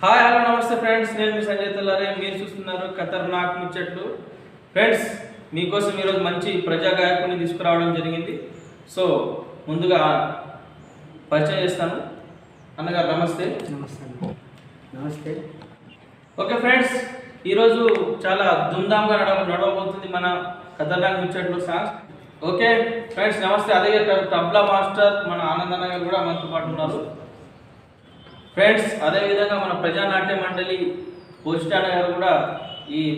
Hi hello నమస్తే friends, నేను మీ సంజయ్ తెల్లారే. మీరు చూస్తున్నారు ఖతర్నాక్ ముచ్చట్లు. ఫ్రెండ్స్, మీకోసం ఈరోజు మంచి ప్రజా గాయకుని తీసుకురావడం జరిగింది. సో ముందుగా పరిచయం చేస్తాను. అన్నగారు నమస్తే. నమస్తే. ఓకే ఫ్రెండ్స్, ఈరోజు చాలా ధూమ్ధామ్గా నడవబోతుంది మన ఖతర్నాక్ ముచ్చట్లు సాంగ్స్. ఓకే ఫ్రెండ్స్, నమస్తే. అదే తబ్లా మాస్టర్ మన ఆనంద్ గారు కూడా మనతో పాటు ఉన్నారు. ఫ్రెండ్స్, అదేవిధంగా మన ప్రజానాట్య మండలి పోస్టాన గారు కూడా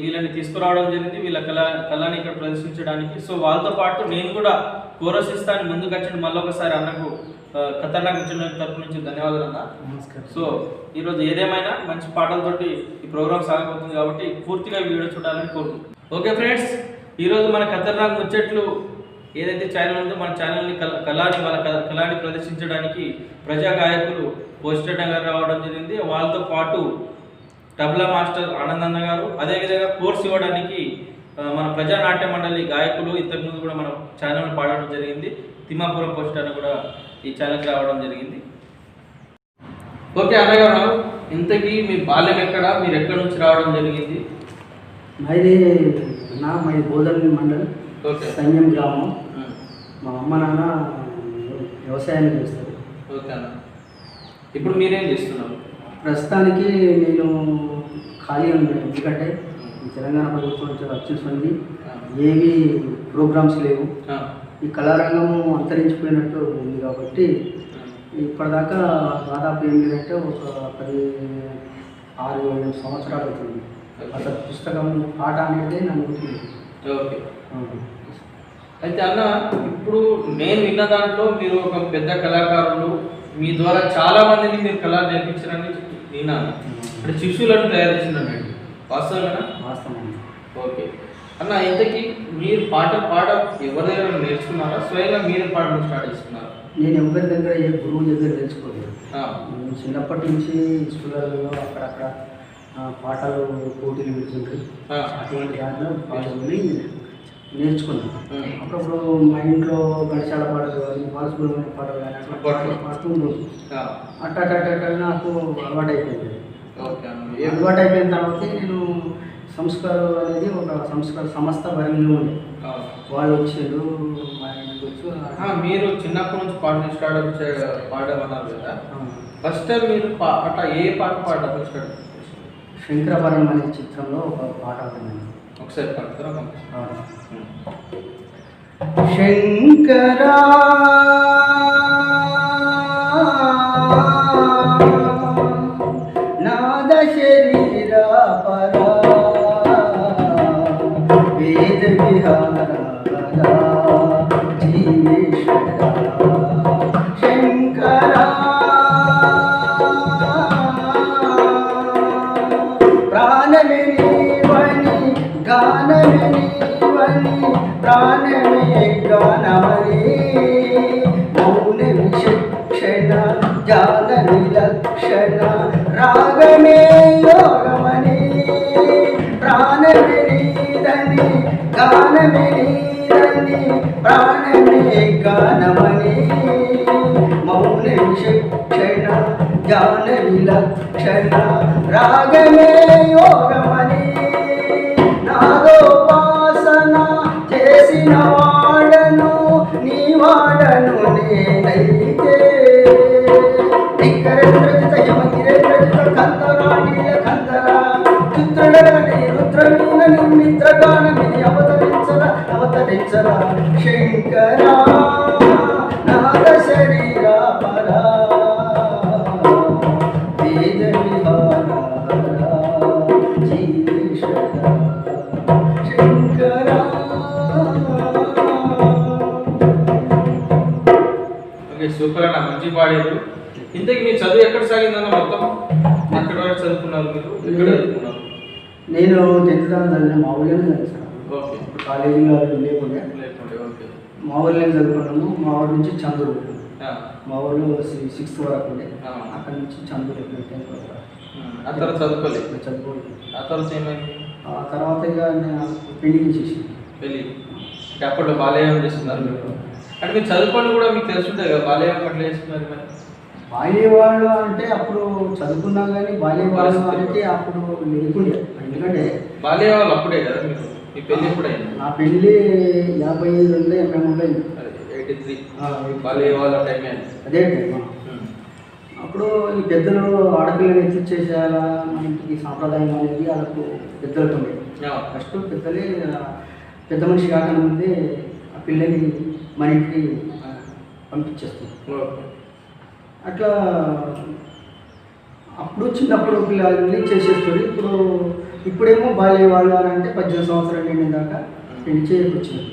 వీళ్ళని తీసుకురావడం జరిగింది, వీళ్ళ కళని ఇక్కడ ప్రదర్శించడానికి. సో వాళ్ళతో పాటు నేను కూడా కోరస్ ఇస్తాను ముందుకు వచ్చి మళ్ళొకసారి అన్నకు ఖతర్నాక్ ముచ్చట్ల తరపు నుంచి ధన్యవాదాలు అన్న. సో ఈరోజు ఏదేమైనా మంచి పాటలతోటి ఈ ప్రోగ్రామ్ సాగబోతుంది కాబట్టి పూర్తిగా వీడియో చూడాలని కోరుకుంటున్నాను. ఓకే ఫ్రెండ్స్, ఈరోజు మన ఖతర్నాక్ ముచ్చట్లు ఏదైతే ఛానల్ ఉందో మన ఛానల్ని వాళ్ళ కళని ప్రదర్శించడానికి ప్రజా గాయకులు పోస్టర్ గారు రావడం జరిగింది. వాళ్ళతో పాటు తబ్లా మాస్టర్ ఆనంద్ గారు, అదేవిధంగా కోర్స్ ఇవ్వడానికి మన ప్రజానాట్య మండలి గాయకులు ఇంతకుముందు కూడా మన ఛానల్ పాడడం జరిగింది. తిమ్మాపురం పోస్టర్ కూడా ఈ ఛానల్కి రావడం జరిగింది. ఓకే అన్నగారు, ఇంతకీ మీ బాల్యం ఎక్కడ, మీరు ఎక్కడి నుంచి రావడం జరిగింది? మాది బోధన్ మండలం, సంజం గ్రామం. మా అమ్మ నాన్న వ్యవసాయం చేస్తారు. ఓకే అన్న, ఇప్పుడు మీరేం చేస్తున్నారు? ప్రస్తుతానికి నేను ఖాళీ ఉన్నాను, ఎందుకంటే తెలంగాణ ప్రభుత్వం వచ్చింది, ఏవి ప్రోగ్రామ్స్ లేవు, ఈ కళారంగము అంతరించిపోయినట్టు ఉంది. కాబట్టి ఇప్పటిదాకా దాదాపు ఏం లేదంటే ఒక 16-17 సంవత్సరాలు అవుతుంది. అసలు పుస్తకం పాట అనేది నన్ను. ఓకే, అయితే అన్న, ఇప్పుడు నేను విన్న దాంట్లో మీరు ఒక పెద్ద కళాకారులు, మీ ద్వారా చాలా మందిని మీరు కళ నేర్పించారని విన్నాను. అంటే శిష్యులను తయారు చేసినండి, వాస్తవమేనా? వాస్తవం. ఓకే అన్న, ఇంతకీ మీరు పాట ఎవరి దగ్గర నేర్చుకున్నారా, స్వయంగా మీరు పాడడం స్టార్ట్ చేసుకున్నారా? నేను ఎవరి దగ్గర ఏ గురువు దగ్గర నేర్చుకోలేదు. నేను చిన్నప్పటి నుంచి స్కూళ్ళలో అక్కడక్కడ పాటలు పోటీలు పెడుతుంటాయి, అటువంటి దాంట్లో పాటలు నేర్చుకున్నాను. అప్పుడప్పుడు మా ఇంట్లో గడిచాల పాటలు కానీ బాలసుబ్రహ్మణ్యం పాటలు కానీ అట్లా పాడుతూ ఉండదు. అట్లా నాకు అలవాటు అయిపోయింది. అలవాటు అయిపోయిన తర్వాత నేను సంస్కారం అనేది ఒక సంస్కార సంస్థ బరిలో ఉండే వాళ్ళు వచ్చారు, మా ఇంటికి వచ్చి. మీరు చిన్నప్పటి నుంచి పాడమన్నారు కదా, ఫస్ట్ టైం మీరు అట్లా ఏ పాట పాడడం స్టార్ట్? శంకరభరణం అనే చిత్రంలో ఒక పాట ఉంటుంది, ఒకసారి పాడతారా? శంకరా నాద శరీర పరా వేద విహార జీవేశ్వర శంకరా ప్రాణమే నీవని గానమే నీవని ప్రాణమే గానమని మౌన విచక్షణ జాన విలక్షణ రాగమే యోగమని ప్రాణమే నీదని గానమే నీదని ప్రాణమే గానమని మౌన విచక్షణ జాన విలక్షణ రాగమే యోగమని నాదోపాసన చేసిన వాడను నీ వాడను నేనైతే దిక్కరేంద్రజిత యమగిరేంద్రజిత కందరా నీల కందరా చిత్రడగని రుద్రవీణ నిర్మిత్రగానమిది అవతరించరా శంకరా నాద శరీర పరా వేద విహార జీవేశ్వర శంకరా. ఓకే, సూపర్ అన్న, మంచి పాడారు. ఇంతకీ మీ చదువు ఎక్కడ సాగిందన్న? మొత్తం ఎక్కడ వరకు చదువుకున్నారు మీరు? ఎక్కడ చదువుకున్నారు? నేను 10th చదివిన మా ఊళ్ళోనే చదివాను. ఓకే, కాలేజీలో లేకుండా ఓకే, మా ఊళ్ళో చదువుకున్నాము. మా ఊరి నుంచి చందూరు, మా ఊళ్ళో 6th వరకు ఉండే, అక్కడ నుంచి చందూరు 10th వరకు. ఆ తర్వాత చదువుకోలేదు? చదువుకోలేదు. ఆ తర్వాత ఏమైంది? ఆ తర్వాత ఇక నేను పెళ్లి చేసి పెళ్ళి అప్పుడు బాల్యం చేస్తున్నారు మీరు. అంటే మీరు చదువుకొని కూడా మీకు తెలుసుంటుంది కదా బాల్యం అట్లా చేస్తున్నారు మరి? బాల్యవాళ్ళు అంటే అప్పుడు చదువుకున్నాం కానీ బాల్యవాళ్ళు అంటే అప్పుడు లేకుండే. ఎందుకంటే బాల్యవాళ్ళు అప్పుడే కదా మీరు మీ పెళ్ళి ఎప్పుడైంది? నా పెళ్ళి 55 ఎంఎంలో 83 బాల్యవాళ్ళ టైం అదే టైం. అప్పుడు ఈ పెద్దలు ఆడపిల్లని ఎత్తిచ్చేసేయాలా మన ఇంటికి సాంప్రదాయం అనేది వాళ్ళకు పెద్దలకు ఉండే. ఫస్ట్ పెద్దలే పెద్ద మనిషి కాకముందే ఆ పిల్లని మన ఇంటికి పంపించేస్తాం. అట్లా అప్పుడు చిన్నప్పుడు పిల్లల్ని చేసేస్తుంది. ఇప్పుడేమో బాల్య వాళ్ళు అని అంటే 18 సంవత్సరాలు నిండిన దాకా పెళ్లి చేయకొచ్చింది.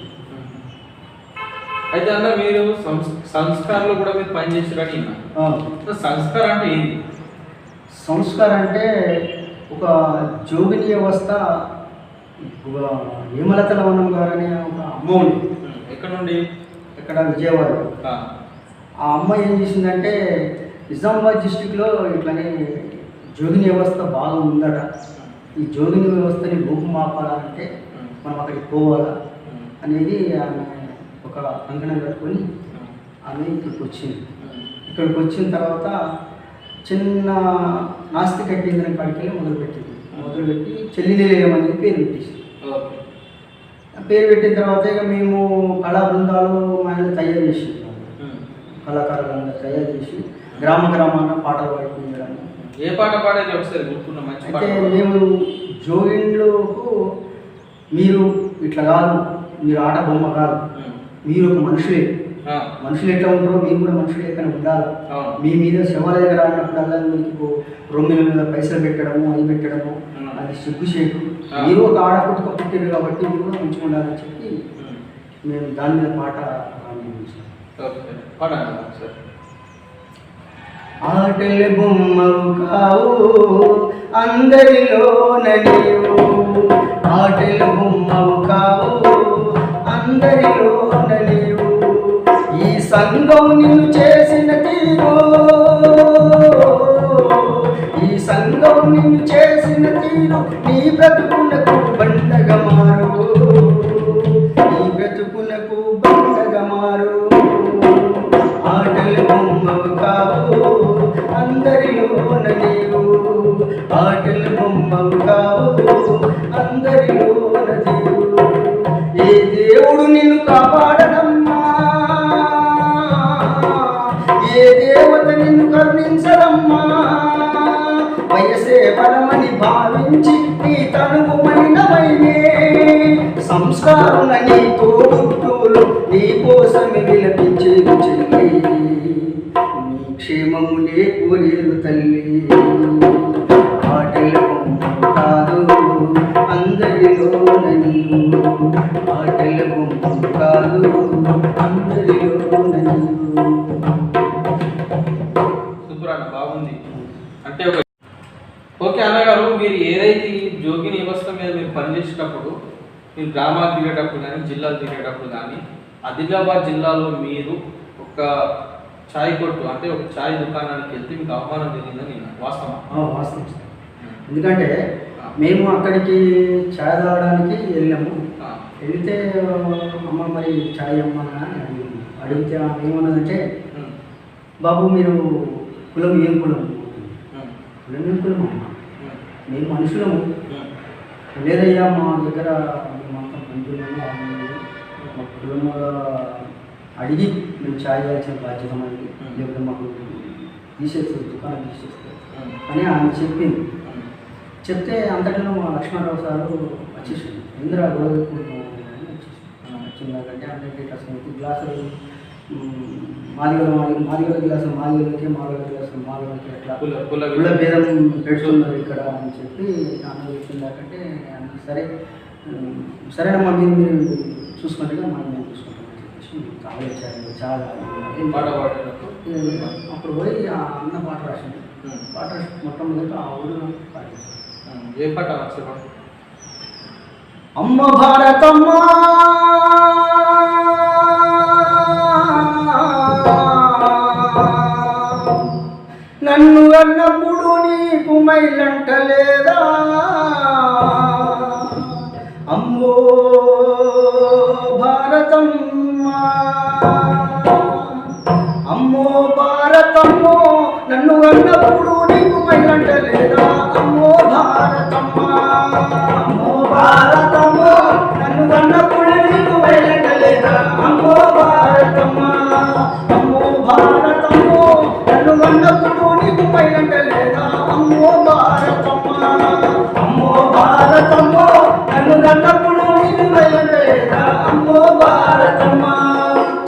అయితే అన్న మీరు సంస్కారంలో కూడా మీరు పనిచేసారని. సంస్కారం అంటే ఏంటి? సంస్కారం అంటే ఒక జోగిని వ్యవస్థ. హేమలత లవణం గారు అనే ఒక అమ్మ ఉంది. ఎక్కడ నుండి? ఇక్కడ విజయవాడ. ఆ అమ్మ ఏం చేసిందంటే నిజామాబాద్ డిస్టిక్లో ఇట్లనే జోగిని వ్యవస్థ బాగా ఉందట. ఈ జోగిని వ్యవస్థని రూపుమాపాలంటే మనం అక్కడికి పోవాలా అనేది ఆమె ఒక కంకణం కట్టుకొని ఆమె ఇక్కడికి వచ్చింది. ఇక్కడికి వచ్చిన తర్వాత చిన్న నాస్తిక కేంద్రం కాడికి మొదలుపెట్టి చెల్లి నిలయం అనేది పేరు పెట్టేసి పేరు పెట్టిన తర్వాత ఇక మేము కళా బృందాలు ఆయన తయారు చేసి కళాకారులందరూ తయారు చేసి గ్రామాన పాటలు పాడుకుంటాను. ఏ పాట పాడేది ఒకసారి గుర్తున్నా? అయితే మేము జోగిన్లకు మీరు ఇట్లా కాదు, మీరు ఆట బొమ్మ కాదు, మీరు ఒక మనుషులు ఎట్లా ఉంటారో మీరు కూడా మనుషులు ఎక్కడ ఉండాలి. మీ మీద శవాల దగ్గర ఆడినప్పుడల్లా మీకు రొమ్మిల మీద పైసలు పెట్టడము అది పెట్టడము అది సిగ్గుచేటు. మీరు ఒక ఆడపుట్టుక పుట్టారు కాబట్టి మీరు కూడా మంచిగా ఉండాలని చెప్పి మేము దాని మీద పాట ఆటల బొమ్మవు కావు అందరిలో నీవు, ఆటల బొమ్మవు కావు అందరిలో నీవు, ఈ సంఘం నిన్ను చేసిన తీరు, ఈ సంఘం నిన్ను చేసిన తీరు నీ బ్రతుకునకు బండగా మారు, నీ బ్రతుకునకు బండగా మారు. ఆటల బొమ్మవు కావు అందరిలోన నీవు, ఆటల బొమ్మవు కావు అందరిలోన నీవు. ఏ దేవుడు నిన్ను కాపాడనమ్మా, ఏ దేవత నిన్ను కరుణించడమ్మా, వయసే బలమని భావించి నీ తనువు మలినమైనే సంస్కారుల నీ తోడులు నీ కోసమే విలపించేది చెల్లి, నీ క్షేమములే కోరేరు తల్లి. ఆటల బొమ్మ కాదు అందరిలోన నీవు, ఆటల బొమ్మ కాదు అందరిలోన నీవు. సూపర్ అన్న, బాగుంది. అంటే ఓకే అన్నగారు, మీరు ఏదైతే ఈ జోగిని వ్యవస్థ మీద మీరు పనిచేసేటప్పుడు మీరు గ్రామాలు తిరిగేటప్పుడు కానీ జిల్లాలు తిరిగేటప్పుడు కానీ ఆదిలాబాద్ జిల్లాలో మీరు ఒక ఛాయ్ కొట్టు అంటే ఒక ఛాయ్ దుకాణానికి వెళ్తే మీకు అవమానం జరిగిందని వాస్తవం? వాస్తవం. ఎందుకంటే మేము అక్కడికి ఛాయ్ తాగడానికి వెళ్ళాము. వెళితే అమ్మ మరి ఛాయ్ అమ్మనా అడిగితే ఏమన్నదంటే, బాబు మీరు కులం ఏం కులం? కులం ఏం కులం అమ్మ, మేము మనుషులము. లేదయ్యా మా దగ్గర మేమంతా బంధువులను మా కులంలో అడిగి మేము ఛాయ్ చేయాల్సిన బాధ్యత అనేది, లేకపోతే మాకు తీసేస్తారు దుకాణం తీసేస్తారు అని ఆమె చెప్పింది. చెప్తే అంతట్లో మా లక్ష్మణరావు సారు వచ్చేసింది. ఇందిరా గొడవ వచ్చిందంటే అందరికీ కష్టం గ్లాసులు మాదిగల గ్లాసులు మాదిగల గ్లాసులు మాదిగలకి అట్లా కుల భేదం పెడుతున్నారు ఇక్కడ అని చెప్పి అన్న చెప్పిందాకంటే అన్న సరేనమ్మా మీరు చూసుకుంటే మేము చూసుకుంటామని చెప్పేసి కావాలి చాలా అప్పుడు పోయి ఆ అన్న పాట రాసింది. పాట మొట్టమొదటి ఆ ఊరు పాట ఏ పాట? అమ్మ భారతమ్మ నన్ను అన్నప్పుడు నీకు మైలంటలేదా, అమ్మో భారతమ్మ, అమ్మో భారతమ్మో కన్నప్పుడు నీకు మైలంట లేదా అమ్మో భారతమ్మ అమ్మో భారతమ్మ నన్ను కన్నప్పుడు నీకు మైలంట లేదా అమ్మో భారతమ్మ అమ్మో భారతమ్మ నన్ను కన్నప్పుడు నీకు మైలంట లేదా అమ్మో భారతమ్మ అమ్మో భారతమ్మ నన్ను కన్నప్పుడు నీకు మైలంట లేదా అమ్మో భారతమ్మ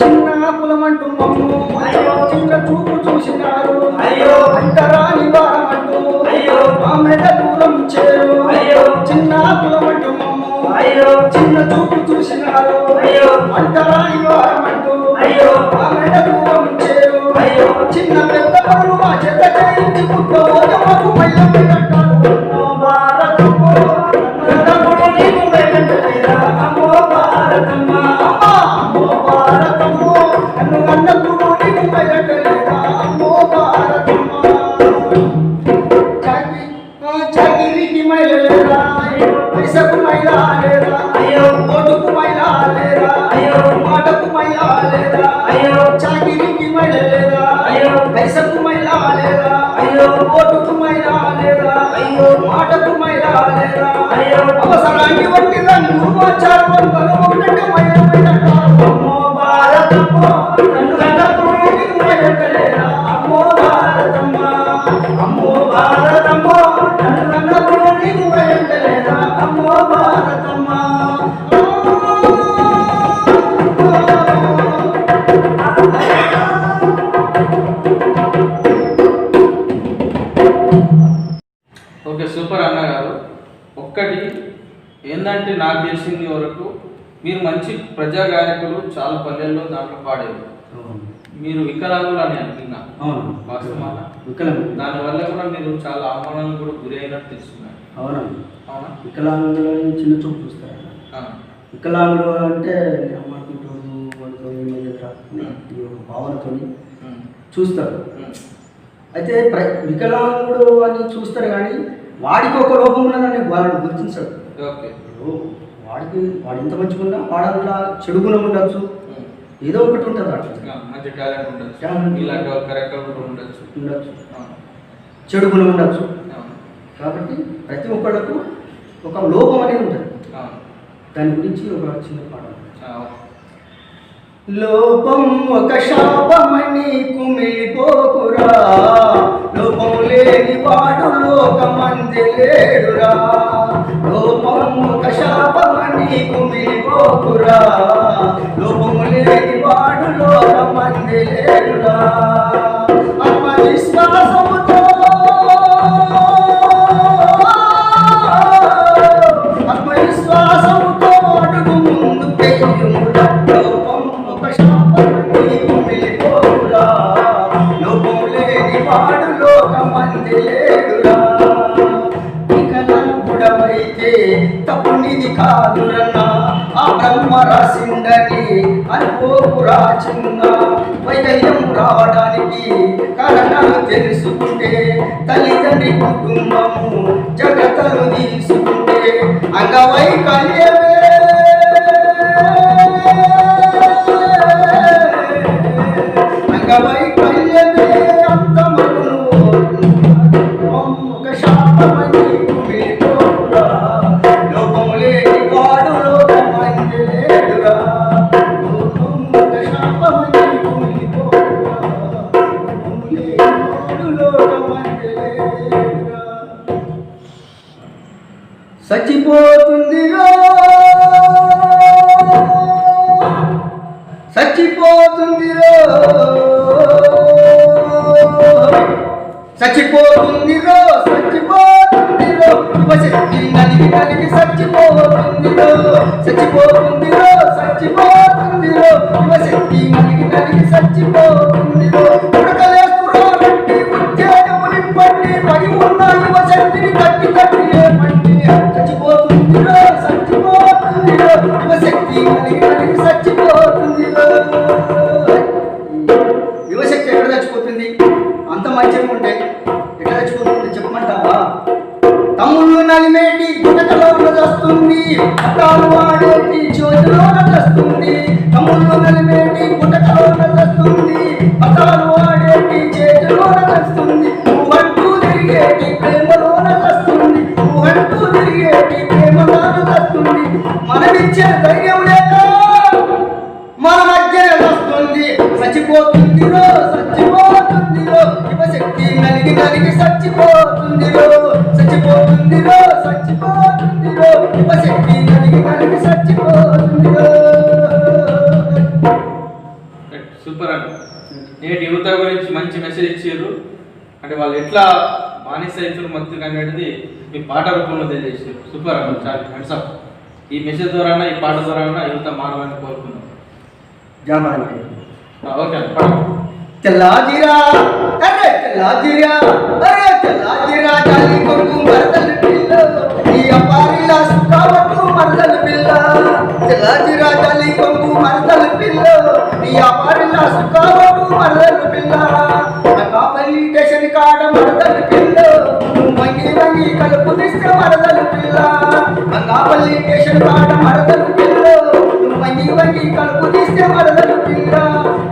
చిన్న కులమంటూ మమ్ము అయ్యో చిన్న చూపు చూసినారు అయ్యో అంటరాని వారమంటూ అయ్యో మా మెడ దూరం చేరు అయ్యో చిన్న కులమంటూ మమ్ము అయ్యో చిన్న చూపు చూసినారు అయ్యో అంటరాని వారమంటూ అయ్యో మా మెడ దూరం చేరు అయ్యో చిన్న పెద్ద పనులు మా చేత చేయించి పుట్టబోతే మాకు మళ్ళీ పెట్టారు భారతమ్మో నన్నప్పుడు నీకు వెళ్ళలేదా అమ్మో భారతమ్మ అమ్మో భారతమ్మో నన్ను కన్నప్పుడు నీకు వెళ్ళలేదా అమ్మో భారతమ్మ చాకిరికి మైల లేదా పైసకు మైల లేదా అయ్యో ఓటుకు మైల లేదా అయ్యో మాటకు మైల లేదా అయ్యో చాకిరికి మైల లేదా అయ్యో పైసకు మైల లేదా అయ్యో ఓటుకు మైల లేదా అయ్యో మాటకు మైల లేదా అయ్యో అవసరాన్ని బట్టి రంగు మార్చారు వందలు ఒకటి మైల అమ్మో భారతమ్మ నన్ను కన్నప్పుడు నీకు మైల లేదా అమ్మో భారతమ్మ అమ్మో భారతమ్మ నన్ను కన్నప్పుడు నీకు మైల లేదా అమ్మో భారతమ్మ ఓకే సూపర్ అన్నగారు. ఒక్కటి ఏంటంటే నాకు తెలిసింది వరకు మీరు మంచి ప్రజా గాయకులు, చాలా పల్లెల్లో దాంట్లో పాడేది. మీరు వికలాంగులు అని అనుకున్నా వాస్తవాన దానివల్ల కూడా మీరు చాలా అవమానాలు కూడా గురి అయినట్టు తెలుసుకున్నారు. అవునండి. అవునా? వికలాంగులు చిన్న చూపు చూస్తారు. వికలాంగులు అంటే అమ్మాడుకుంటాడు భావనతో చూస్తారు. అయితే వికలాంగుడు అని చూస్తారు కానీ వాడికి ఒక లోపం ఉన్నదని వాడిని గుర్తించాడు. వాడు ఎంత మంచిగా వాడంతా చెడు గుణం ఉండొచ్చు, ఏదో ఒకటి ఉంటుంది అట్లా మంచి టాలెంట్ ఉండొచ్చు, చెడు గుణం ఉండొచ్చు. కాబట్టి ప్రతి ఒక్కళ్ళకు ఒక లోపం అనేది ఉంటుంది. దాని గురించి ఒక చిన్న పాట. లోపం ఒక శాపమని కుమిలిపోకురా, లోపం లేని వాడు లోకమంది లేడురా. లోపం ఒక శాపమని కుమిలిపోకురా, లోపం లేని వాడు లోకమంది లేడురా. ఆత్మవిశ్వాసముతో ఆత్మవిశ్వాసముతో అడుగు ముందు పెయ్యుమురా. లోపం ఒక శాపమని కుమిలిపోకురా, లోపం లేని వాడు లోకమంది లేడురా. వికలాంగుడవైతే తప్పు నిధి కాదురన్నా, ఆ బ్రహ్మ రాసిందని అనుకోకురా చిన్న. వైకల్యం రావడానికి కారణాలు తెలుసుకుంటే, తల్లిదండ్రి కుటుంబము జగతను తీసుకుంటే అంగవైకల్యమే అంగవైకల్యమే అంతమను. ఒక శాపమని కుమిలిపోకురా, లోపం లేని వాడు లోకమంది లేడురా. ఒక శాపమని కుమిలిపోకురా, లోపం లేని వాడు లోకమంది లేడురా. చచ్చిపోతుందిరో చచ్చిపోతుందిరో చచ్చిపోతుందిరో చచ్చిపోతుందిరో యువశక్తి నలిగి నలిగి చచ్చిపోతుందిరో చచ్చిపోతుందిరో చచ్చిపోతుందిరో యువశక్తి నలిగి నలిగి చచ్చిపోతుందిరో. ఉడకలేస్తురాలంటే ఉద్యోగములిప్పండి పడి ఉన్న యువశక్తిని కట్టి కట్టి లేపండి. చచ్చిపోతుందిరో చచ్చిపోతుందిరో యువశక్తి నలిగి నలిగి చచ్చిపోతుందిరో. యువశక్తి ఎక్కడ చచ్చిపోతుంది? అంత మంచిగా ఉంటే ఎక్కడ చచ్చిపోతుంది చెప్పమంటావా? తమ్ముళ్ళు నలిమేటి గుటకలో వస్తుంది, అట్టాలు వాడేటి చోటులో వస్తుంది. తమ్ముళ్ళు నలిమేటి గుటకలో వస్తుంది, అట్టాలు వాడేటి చేతిలో వస్తుంది. చచ్చిపోతుందిరో చచ్చిపోతుందిరో చచ్చిపోతుందిరో శక్తి నలిగి నలిగి చచ్చిపోతుందిరో. సూపర్ అండి. నేటి యువత గురించి మంచి మెసేజ్ ఇచ్చారు. అంటే వాళ్ళు ఎట్లా బానిస అవుతారు మంత్రి అనేది మీ పాట రూపంలో తెలియజేసారు. సూపర్ అండి, చాలా హ్యాండ్స్ అప్. ఈ మెసేజ్ ద్వారా ఈ పాట ద్వారా యువత మానవాన్ని కోరుకున్నాం. ఓకే అండి, పాడండి. తెల్లాజిరా అరే తెల్లాజిరా అరే తెల్లాజిరా జాలి కొడుకు మరదలు పిల్ల నీ అపారిలా సుఖావట్టు మరదలు పిల్ల. తెల్లాజిరా జాలి కొడుకు మరదలు పిల్ల నీ అపారిలా సుఖావట్టు మరదలు పిల్ల. కాపల్లి స్టేషన్ కాడ మరదలు పిల్ల వంగి వంగి కలుపు తీస్తే మరదలు పిల్ల. కాపల్లి స్టేషన్ కాడ మరదలు పిల్ల వంగి వంగి కలుపు తీస్తే మరదలు పిల్ల.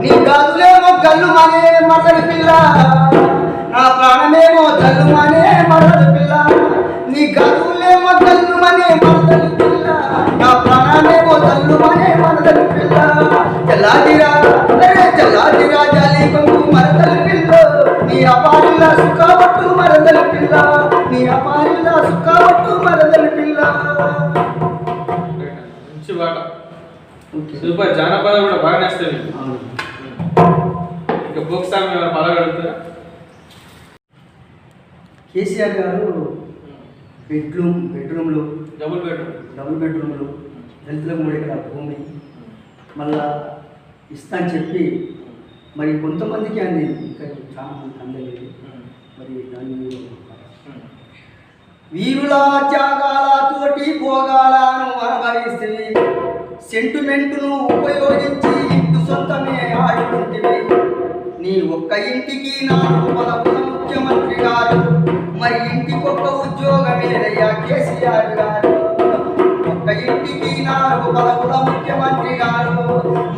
నీ గాజులేమో గల్లు మనే మరదలు పిల్ల, నా ప్రాణమేమో జల్లు మనే మరదలు పిల్ల. నీ గాజులేమో గల్లు మనే మరదలు పిల్ల, నా ప్రాణమేమో జల్లు మనే మరదలు పిల్ల. తెల్లాదిరా అరే తెల్లాదిరా జాలి కొంగు మరదలు పిల్ల నీ అపారిలా సుఖావట్టు మరదలు పిల్ల, నీ అపారిలా సుఖావట్టు మరదలు పిల్ల. మంచి పాట, సూపర్. జానపదం కూడా బాగా నేస్తుంది. ఇంకా ఫోక్ సాంగ్ ఏమైనా పాడగలుగుతారా? కేసీఆర్ గారు బెడ్రూమ్లు డబుల్ బెడ్రూమ్లు దళితులకు 3 ఎకరాల భూమి మళ్ళా ఇస్తా అని చెప్పి మరి కొంతమందికి అందింది, ఇంకా చాలా మందికి అందలేదు. మరి దాని వీరుల త్యాగాలతోటి భోగాలను అనుభవిస్తే సెంటిమెంటును ఉపయోగించి ఇంటి సొంతమే ఆడుకుంటే నీ ఒక్క ఇంటికి 4 పదవుల ముఖ్యమంత్రి గారు, మరి ఇంటికొక్క ఉద్యోగమేదయ్యా కేసీఆర్ గారు. ఒక్క ఇంటికి 4 పదవుల ముఖ్యమంత్రి గారు,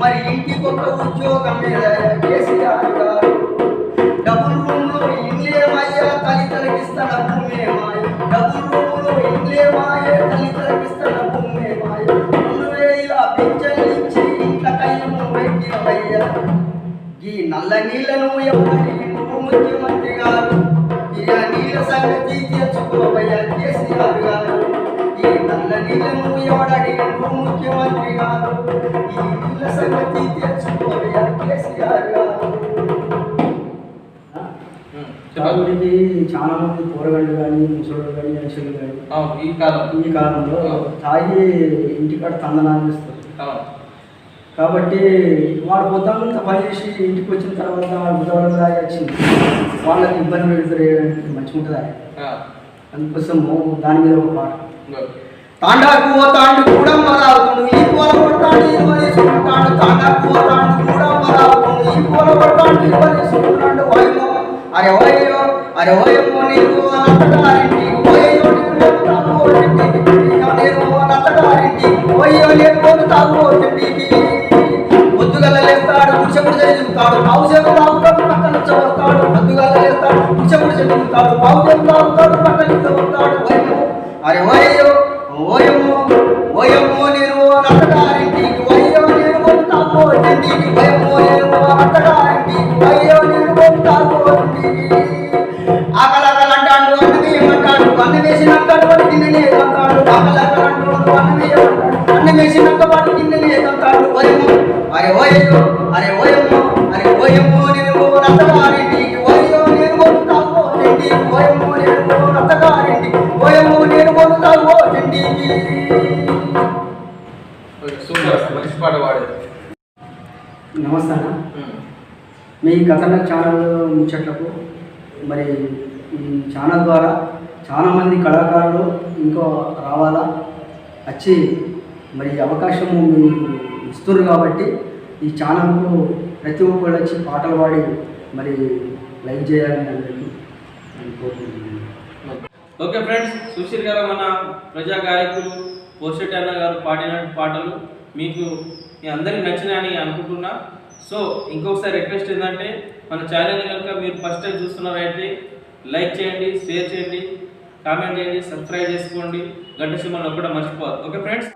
మరి ఇంటికొక్క ఉద్యోగమేదయ్యా కేసీఆర్ గారు. డబుల్ రూమ్లో ఇండ్లేమయ్యా తల్లిదండ్రులకిస్తున్న భూమే మాయ, డబుల్ రూమ్లో ఇండ్లేమాయే తల్లిదండ్రులకిస్తున్న భూమే మాయ. 2000 పింఛన్లిచ్చి ఇంట్ల కయ్యము పెట్టినవయ్యా, ఈ నల్ల నీళ్లను ఎవరిను ముఖ్యమంత్రి గారు. ఇక నీళ్ళ సంగతి తెచ్చుకోవయ్యా కేసీఆర్ గారు. ఈ నల్ల నీళ్లను ఎవడడిను ముఖ్యమంత్రి గారు, ఈ నీళ్ళ సంగతి తెచ్చుకోవయ్యా కేసీఆర్ గారు. తాగుడికి చాలా మంది కూరగాయలు కానీ ముసలు కానీ మనుషులు కానీ ఈ కాలంలో తాగి ఇంటికాడ తందనాలు చేస్తారు. కాబట్టి వాడు పొద్దున్న పని చేసి ఇంటికి వచ్చిన తర్వాత బుధవారం దాకా వచ్చింది వాళ్ళకి ఇబ్బంది పెడతారు, మంచిగా ఉంటుందా? అందుకోసం దాని మీద ఒక పాట. తాండాకు తాండు కూడా మరావుతుంది ఈ పూల కొడతాడు ఇవ్వలేసుకుంటాడు, తాండాకు తాండు కూడా మరావుతుంది ఈ పూల కొడతాడు ఇవ్వలేసుకుంటాడు. వాయో అరే ఓయో అరే ఓయమ్మో నీకు అనంతగారింటి ఓయో నేను అనంతగారింటి ఓయో నేను తాగుబోతుంటికి. పొద్దుగల లేస్తాడు పురుషకుడు చదువుతాడు, పావుసేపు తాగుతాడు పక్కన చదువుతాడు. పొద్దుగల లేస్తాడు పురుషకుడు చదువుతాడు, పావుసేపు తాగుతాడు పక్కన చదువుతాడు. అరే ఓయో ఓయమ్మో ఓయమ్మో నేను అనంతగారింటికి ఓయో నేను తాగుబోతుంటికి ఓయమ్మో నేను అనంతగారింటికి ఓయో నేను తాగుబోతుంటికి. ఆకలాకలంటాడు అన్నమేయమంటాడు, అన్నం వేసినాడు కిందనే తంతాడు. ఆకలాకలంటాడు అన్నం వేసినాక పాటు కిందనే తంతాడు. ఓయమ్మో అరే ఓయో అరే ఓయమ్మో అరే ఓయమ్మో నేను రత్తగారింటికి ఓయో నేను తాగుబోతుంటికి ఓయమ్మో నేను రత్తగారింటికి ఓయమ్మో నేను తాగుబోతుంటికి. నమస్తే అన్న, మీ కథన ఛానల్ ముచ్చట్లకు మరి ఈ ఛానల్ ద్వారా చాలామంది కళాకారులు ఇంకో రావాలా వచ్చి మరి అవకాశము మీకు ఇస్తున్నారు కాబట్టి ఈ ఛానల్కు ప్రతి ఒక్కరు వచ్చి పాటలు పాడి మరి లైక్ చేయాలని అందరికీ కోరుకుంటున్నాను. ఓకే ఫ్రెండ్స్, సుశీల్ గారు మన ప్రజా గాయకులు పోషెట్ అన్న గారు పాడిన పాటలు మీకు మీ అందరికీ నచ్చినాయని అనుకుంటున్నా. సో ఇంకొకసారి రిక్వెస్ట్ ఏంటంటే మన ఛానల్ని కనుక మీరు ఫస్ట్ టైం చూస్తున్నారైతే లైక్ చేయండి, షేర్ చేయండి, కామెంట్ చేయండి, సబ్స్క్రైబ్ చేసుకోండి, గంట సింబల్ నొక్కడం మర్చిపోవద్దు. Okay friends.